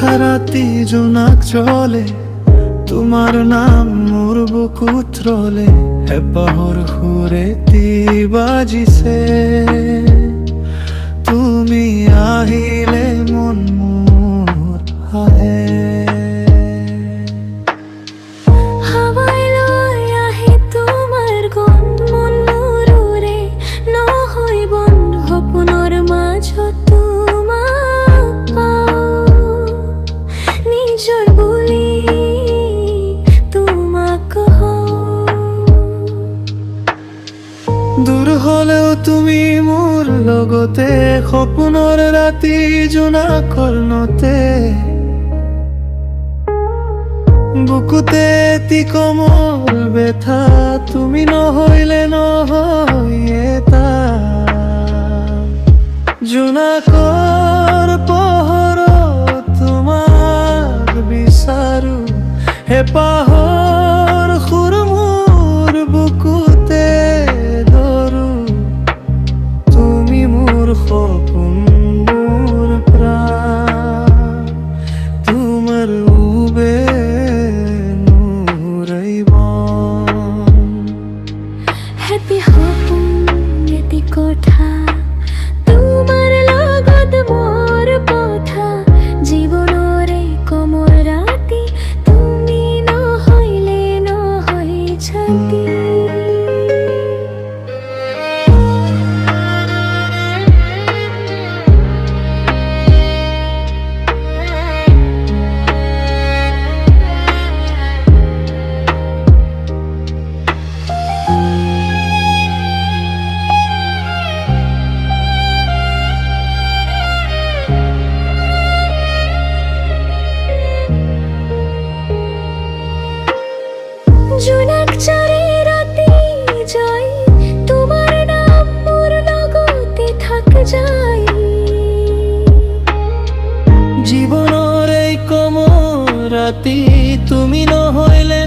নিশারাতি জোনাক চলে, তোমার নাম মোর বুকুত রলে। হেপাহর সুরে তি বাজিছে, তুমি আহিলে মন মোৰ আহে। দূৰ হলেও তুমি মোৰ লগতে, সপোনৰ ৰাতি জোনাকৰ নতে। বুকুতে এটি কমৰ বেথা, তুমি নহৈলে নহয় এটা। জোনাকৰ পোহৰত তোমাক বিচাৰো, হেপাহৰ সুৰ মোৰ বুকুতে ধৰো। তুমি মোৰ সপোন মোৰ প্ৰাণ, তোমাৰ উবে নুৰাই বন। হেপী সপোন এটি কথা, তোমাৰ লগত মোৰ পথা। জীৱনৰে কমৰ ৰাতি, তুমি নহৈলে নহয় ছাতি। জোনাক চাৰি ৰাতি যায়, তোমাৰ নাম মোৰ লগতে থাক যায়। জীৱনৰ এই কমৰ ৰাতি, তুমি নহৈলে